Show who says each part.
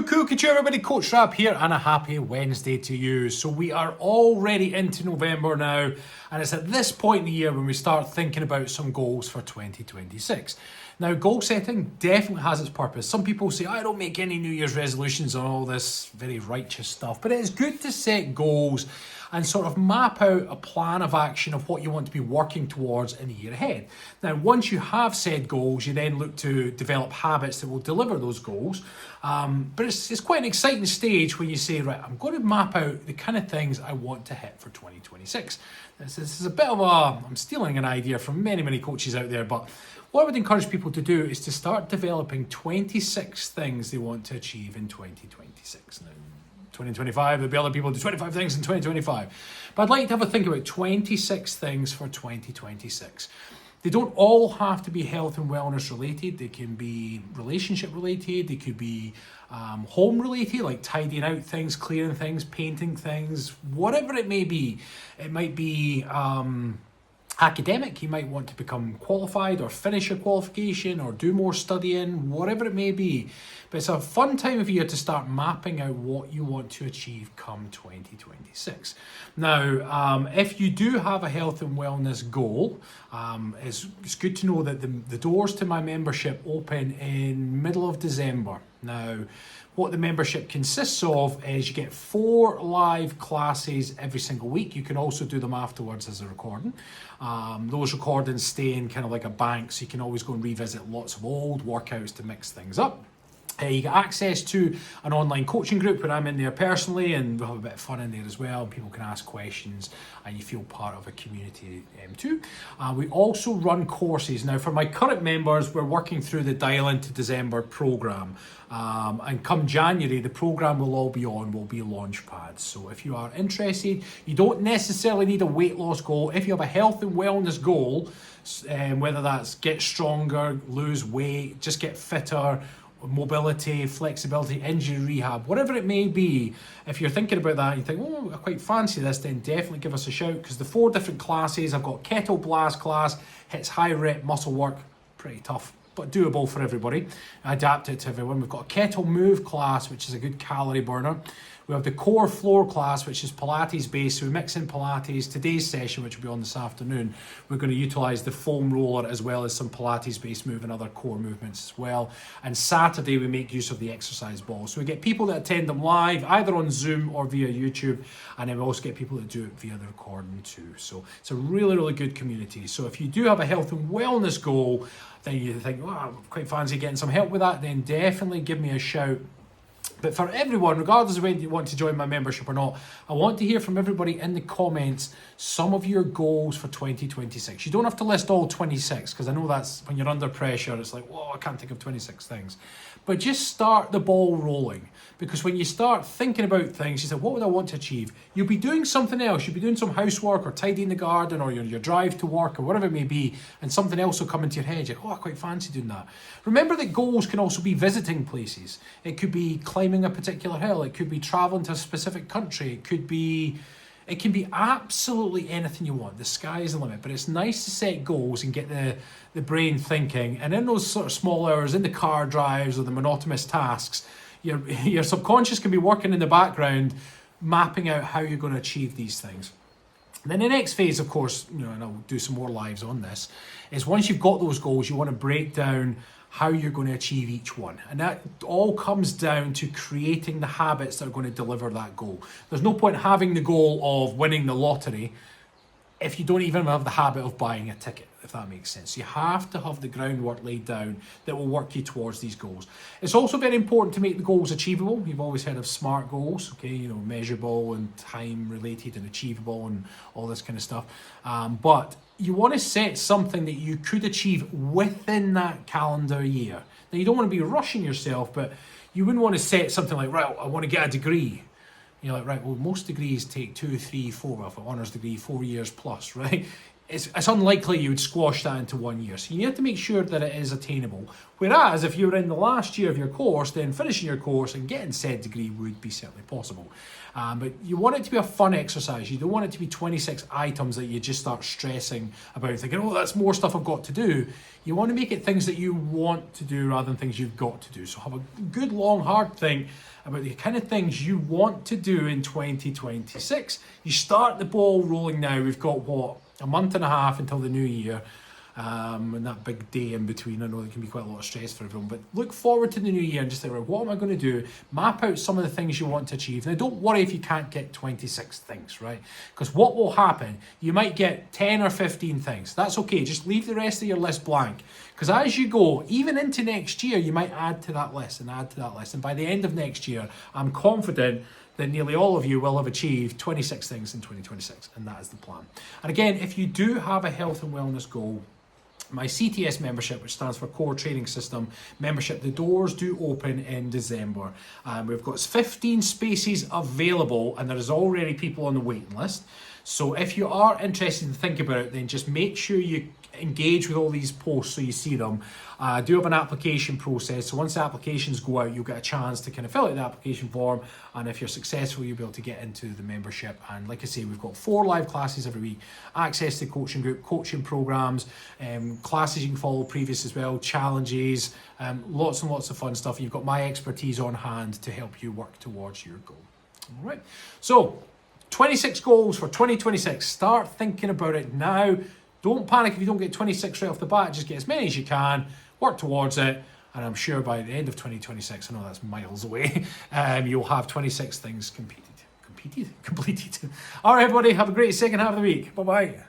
Speaker 1: Cool, everybody, Coach Rab here, and a happy Wednesday to you. So we are already into November now, and it's at this point in the year when we start thinking about some goals for 2026. Now, goal setting definitely has its purpose. Some people say, I don't make any New Year's resolutions and all this very righteous stuff, but it is good to set goals and sort of map out a plan of action of what you want to be working towards in the year ahead. Now, once you have said goals, you then look to develop habits that will deliver those goals. But it's quite an exciting stage when you say, right, I'm going to map out the kind of things I want to hit for 2026. This is a bit of I'm stealing an idea from many coaches out there, but what I would encourage people to do is to start developing 26 things they want to achieve in 2026. Now, 2025, there'll be other people who do 25 things in 2025. But I'd like to have a think about 26 things for 2026. They don't all have to be health and wellness related. They can be relationship related. They could be home related, like tidying out things, clearing things, painting things, whatever it may be. It might be academic. You might want to become qualified or finish your qualification or do more studying, whatever it may be. But it's a fun time of year to start mapping out what you want to achieve come 2026. Now, if you do have a health and wellness goal, it's good to know that the doors to my membership open in middle of December. Now, what the membership consists of is you get 4 live classes every single week. You can also do them afterwards as a recording. Those recordings stay in kind of like a bank, so you can always go and revisit lots of old workouts to mix things up. You get access to an online coaching group where I'm in there personally, and we'll have a bit of fun in there as well. People can ask questions and you feel part of a community too. We also run courses. Now, for my current members, we're working through the Dial into December program. And come January, the program will be Launchpad. So if you are interested, you don't necessarily need a weight loss goal. If you have a health and wellness goal, whether that's get stronger, lose weight, just get fitter, mobility, flexibility, injury rehab, whatever it may be, if you're thinking about that and you think, oh, I quite fancy this, then definitely give us a shout, because the 4 different classes, I've got Kettle Blast class, hits high rep muscle work, pretty tough, but doable for everybody. I adapt it to everyone. We've got a Kettle Move class, which is a good calorie burner. We have the Core Floor class, which is Pilates based. So we mix in Pilates. Today's session, which will be on this afternoon, we're going to utilize the foam roller as well as some Pilates based move and other core movements as well. And Saturday, we make use of the exercise ball. So we get people that attend them live, either on Zoom or via YouTube. And then we also get people that do it via the recording too. So it's a really good community. So if you do have a health and wellness goal, then you think, oh, I quite fancy getting some help with that, then definitely give me a shout. But for everyone, regardless of whether you want to join my membership or not, I want to hear from everybody in the comments some of your goals for 2026. You don't have to list all 26, because I know that's when you're under pressure, it's like, whoa, I can't think of 26 things. But just start the ball rolling, because when you start thinking about things, you say, what would I want to achieve? You'll be doing something else. You'll be doing some housework or tidying the garden or your drive to work or whatever it may be, and something else will come into your head. You're like, oh, I quite fancy doing that. Remember that goals can also be visiting places. It could be climbing a particular hill. It could be traveling to a specific country. It can be absolutely anything you want. The sky is the limit. But it's nice to set goals and get the brain thinking. And in those sort of small hours, in the car drives or the monotonous tasks, your subconscious can be working in the background, mapping out how you're going to achieve these things. Then the next phase, of course, and I'll do some more lives on this, is once you've got those goals, you want to break down how you're going to achieve each one. And that all comes down to creating the habits that are going to deliver that goal. There's no point having the goal of winning the lottery if you don't even have the habit of buying a ticket, if that makes sense. You have to have the groundwork laid down that will work you towards these goals. It's also very important to make the goals achievable. You've always heard of SMART goals, okay, measurable and time related and achievable and all this kind of stuff. But you want to set something that you could achieve within that calendar year. Now, you don't want to be rushing yourself, but you wouldn't want to set something like, right, I want to get a degree. You're like, right, well, most degrees take 2, 3, 4, well, for honours degree, 4 years plus, right? it's unlikely you would squash that into 1 year. So you have to make sure that it is attainable. Whereas if you're in the last year of your course, then finishing your course and getting said degree would be certainly possible. But you want it to be a fun exercise. You don't want it to be 26 items that you just start stressing about, thinking, oh, that's more stuff I've got to do. You want to make it things that you want to do rather than things you've got to do. So have a good, long, hard think about the kind of things you want to do in 2026. You start the ball rolling now. We've got, what, a month and a half until the new year. And that big day in between. I know it can be quite a lot of stress for everyone, but look forward to the new year and just think, right, what am I going to do? Map out some of the things you want to achieve. Now, don't worry if you can't get 26 things, right? Because what will happen, you might get 10 or 15 things. That's okay. Just leave the rest of your list blank. Because as you go, even into next year, you might add to that list and add to that list. And by the end of next year, I'm confident that nearly all of you will have achieved 26 things in 2026. And that is the plan. And again, if you do have a health and wellness goal, my CTS membership, which stands for Core Training System membership, the doors do open in December. We've got 15 spaces available and there is already people on the waiting list. So if you are interested to think about it, then just make sure you engage with all these posts so you see them. I do have an application process, so once the applications go out, you'll get a chance to kind of fill out the application form, and if you're successful, you'll be able to get into the membership. And like I say, we've got 4 live classes every week, access to coaching group, coaching programs, classes you can follow previous as well, challenges, lots and lots of fun stuff. You've got my expertise on hand to help you work towards your goal. All right, so 26 goals for 2026. Start thinking about it now. Don't panic if you don't get 26 right off the bat. Just get as many as you can, work towards it, and I'm sure by the end of 2026, I know that's miles away, you'll have 26 things completed. All right, everybody, have a great second half of the week. Bye-bye.